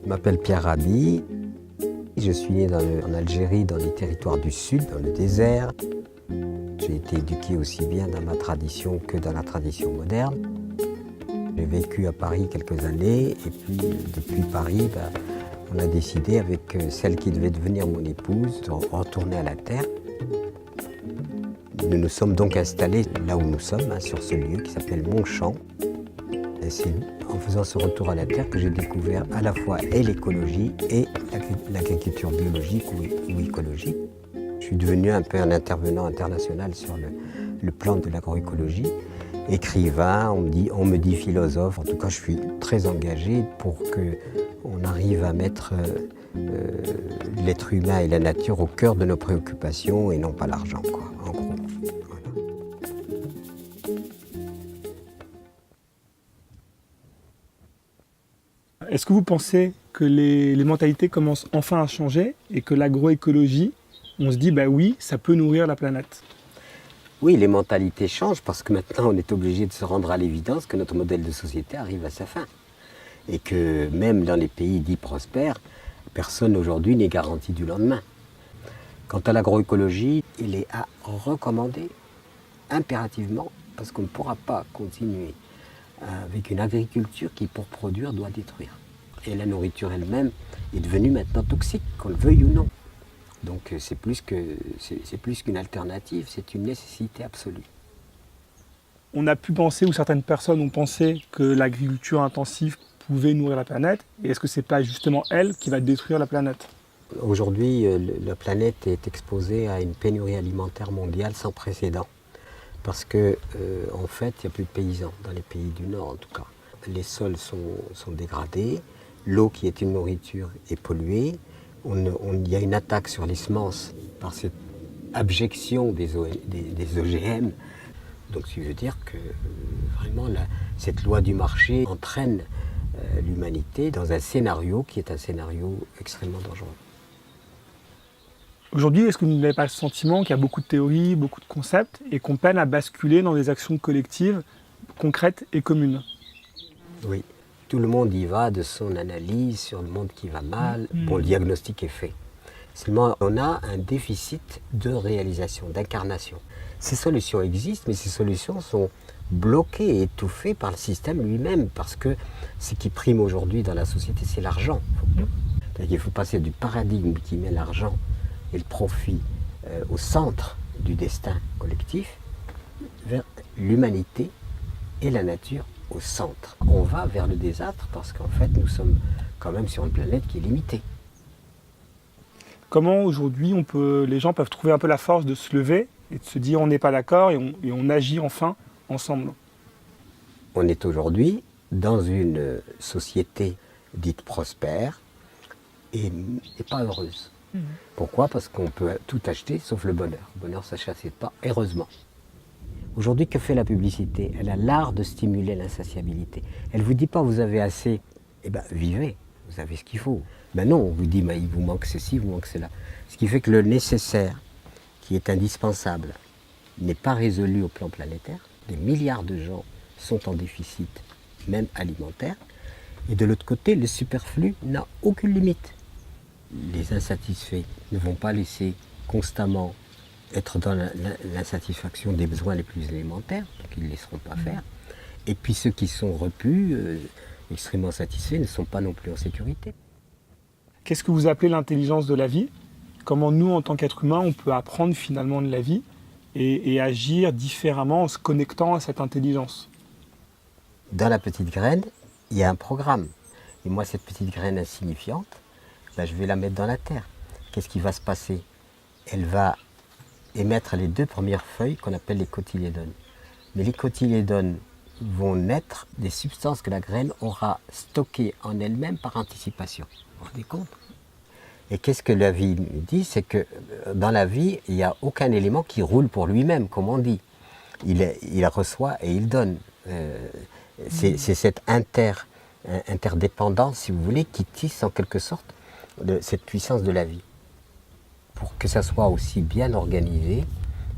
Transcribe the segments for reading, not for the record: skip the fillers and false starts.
Je m'appelle Pierre Rabhi. Je suis né en Algérie, dans les territoires du sud, dans le désert. J'ai été éduqué aussi bien dans ma tradition que dans la tradition moderne. J'ai vécu à Paris quelques années et puis depuis Paris, on a décidé avec celle qui devait devenir mon épouse de retourner à la terre. Nous nous sommes donc installés là où nous sommes, sur ce lieu qui s'appelle Montchamp. Et c'est en faisant ce retour à la terre que j'ai découvert à la fois l'écologie et l'agriculture biologique ou écologique. Je suis devenu un peu un intervenant international sur le plan de l'agroécologie. Écrivain, on me dit philosophe. En tout cas, je suis très engagé pour qu'on arrive à mettre l'être humain et la nature au cœur de nos préoccupations et non pas l'argent, en gros. Est-ce que vous pensez que les mentalités commencent enfin à changer et que l'agroécologie, on se dit, oui, ça peut nourrir la planète? Oui, les mentalités changent parce que maintenant on est obligé de se rendre à l'évidence que notre modèle de société arrive à sa fin. Et que même dans les pays dits prospères, personne aujourd'hui n'est garanti du lendemain. Quant à l'agroécologie, il est à recommander impérativement parce qu'on ne pourra pas continuer avec une agriculture qui, pour produire, doit détruire. Et la nourriture elle-même est devenue maintenant toxique, qu'on le veuille ou non. Donc c'est plus qu'une alternative, c'est une nécessité absolue. On a pu penser, ou certaines personnes ont pensé, que l'agriculture intensive pouvait nourrir la planète. Et est-ce que ce n'est pas justement elle qui va détruire la planète? Aujourd'hui, la planète est exposée à une pénurie alimentaire mondiale sans précédent. Parce que, en fait, il n'y a plus de paysans, dans les pays du Nord en tout cas. Les sols sont dégradés, l'eau qui est une nourriture est polluée, il y a une attaque sur les semences par cette abjection des OGM. Donc, ça veut dire que vraiment cette loi du marché entraîne l'humanité dans un scénario qui est un scénario extrêmement dangereux. Aujourd'hui, est-ce que vous n'avez pas le sentiment qu'il y a beaucoup de théories, beaucoup de concepts, et qu'on peine à basculer dans des actions collectives, concrètes et communes? Oui, tout le monde y va de son analyse sur le monde qui va mal. Bon, le diagnostic est fait. Seulement, on a un déficit de réalisation, d'incarnation. Ces solutions existent, mais ces solutions sont bloquées et étouffées par le système lui-même, parce que ce qui prime aujourd'hui dans la société, c'est l'argent. Il faut passer du paradigme qui met l'argent et le profit au centre du destin collectif, vers l'humanité et la nature au centre. On va vers le désastre parce qu'en fait nous sommes quand même sur une planète qui est limitée. Comment aujourd'hui les gens peuvent trouver un peu la force de se lever et de se dire on n'est pas d'accord et on agit enfin ensemble? On est aujourd'hui dans une société dite prospère et pas heureuse. Pourquoi? Parce qu'on peut tout acheter sauf le bonheur. Le bonheur ne s'achète pas, heureusement. Aujourd'hui, que fait la publicité? Elle a l'art de stimuler l'insatiabilité. Elle ne vous dit pas vous avez assez, vivez, vous avez ce qu'il faut. Non, on vous dit il vous manque ceci, il vous manque cela. Ce qui fait que le nécessaire, qui est indispensable, n'est pas résolu au plan planétaire. Des milliards de gens sont en déficit, même alimentaire. Et de l'autre côté, le superflu n'a aucune limite. Les insatisfaits ne vont pas laisser constamment être dans l'insatisfaction des besoins les plus élémentaires, donc ils ne laisseront pas faire. Et puis ceux qui sont repus, extrêmement satisfaits, ne sont pas non plus en sécurité. Qu'est-ce que vous appelez l'intelligence de la vie? Comment nous, en tant qu'êtres humains, on peut apprendre finalement de la vie et agir différemment en se connectant à cette intelligence? Dans la petite graine, il y a un programme. Et moi, cette petite graine insignifiante, je vais la mettre dans la terre. Qu'est-ce qui va se passer? Elle va émettre les 2 premières feuilles qu'on appelle les cotylédones. Mais les cotylédones vont naître des substances que la graine aura stockées en elle-même par anticipation. Vous vous rendez compte? Et qu'est-ce que la vie nous dit? C'est que dans la vie, il n'y a aucun élément qui roule pour lui-même, comme on dit. Il reçoit et il donne. C'est cette interdépendance, si vous voulez, qui tisse en quelque sorte cette puissance de la vie. Pour que ça soit aussi bien organisé,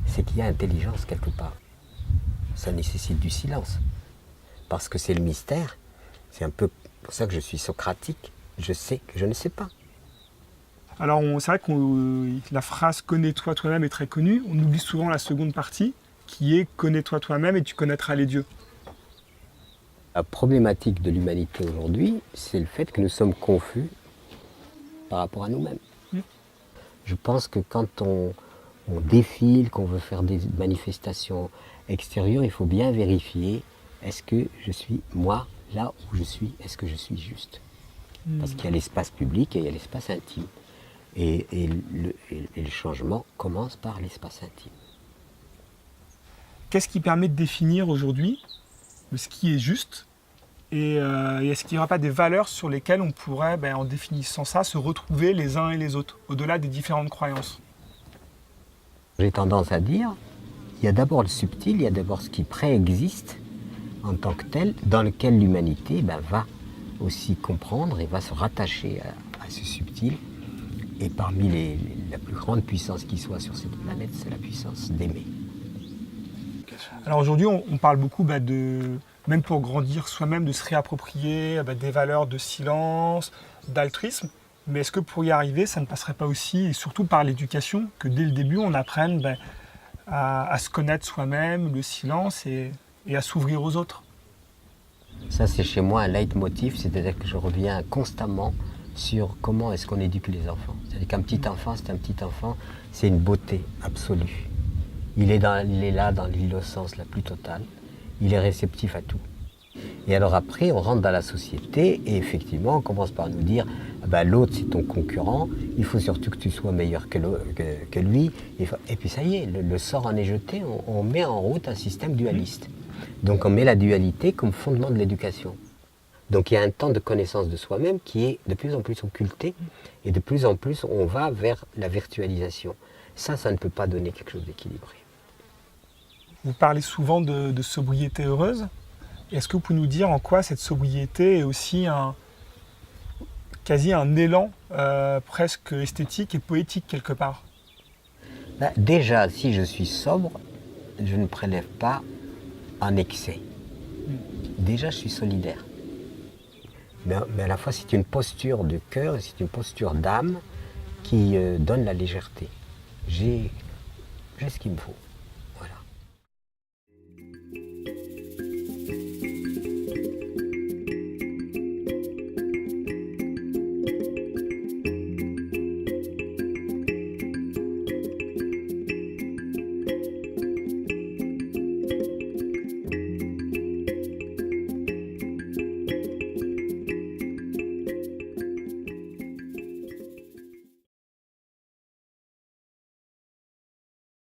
c'est qu'il y a intelligence quelque part. ça nécessite du silence. Parce que c'est le mystère. C'est un peu pour ça que je suis socratique. Je sais que je ne sais pas. Alors c'est vrai que la phrase « connais-toi toi-même » est très connue. On oublie souvent la seconde partie qui est « connais-toi toi-même et tu connaîtras les dieux ». La problématique de l'humanité aujourd'hui, c'est le fait que nous sommes confus par rapport à nous-mêmes. Je pense que quand on défile, qu'on veut faire des manifestations extérieures, il faut bien vérifier, est-ce que je suis, moi, là où je suis, est-ce que je suis juste? Parce qu'il y a l'espace public et il y a l'espace intime. Et le changement commence par l'espace intime. Qu'est-ce qui permet de définir aujourd'hui ce qui est juste et est-ce qu'il n'y aura pas des valeurs sur lesquelles on pourrait, en définissant ça, se retrouver les uns et les autres, au-delà des différentes croyances? J'ai tendance à dire, il y a d'abord le subtil, il y a d'abord ce qui préexiste en tant que tel, dans lequel l'humanité va aussi comprendre et va se rattacher à ce subtil. Et parmi la plus grande puissance qui soit sur cette planète, c'est la puissance d'aimer. Alors aujourd'hui, on parle beaucoup même pour grandir soi-même, de se réapproprier des valeurs de silence, d'altruisme. Mais est-ce que pour y arriver, ça ne passerait pas aussi, et surtout par l'éducation, que dès le début, on apprenne à se connaître soi-même, le silence et à s'ouvrir aux autres? Ça, c'est chez moi un leitmotiv, c'est-à-dire que je reviens constamment sur comment est-ce qu'on éduque les enfants. C'est-à-dire qu'un petit enfant, c'est une beauté absolue. Il est là dans l'innocence la plus totale, il est réceptif à tout. Et alors après, on rentre dans la société et effectivement, on commence par nous dire l'autre c'est ton concurrent, il faut surtout que tu sois meilleur que lui. Et puis ça y est, le sort en est jeté, on met en route un système dualiste. Donc on met la dualité comme fondement de l'éducation. Donc il y a un temps de connaissance de soi-même qui est de plus en plus occulté et de plus en plus on va vers la virtualisation. Ça ne peut pas donner quelque chose d'équilibré. Vous parlez souvent de sobriété heureuse. Est-ce que vous pouvez nous dire en quoi cette sobriété est aussi quasi un élan presque esthétique et poétique quelque part? Déjà, si je suis sobre, je ne prélève pas en excès. Déjà, je suis solidaire. Mais à la fois, c'est une posture de cœur et c'est une posture d'âme qui donne la légèreté. J'ai ce qu'il me faut.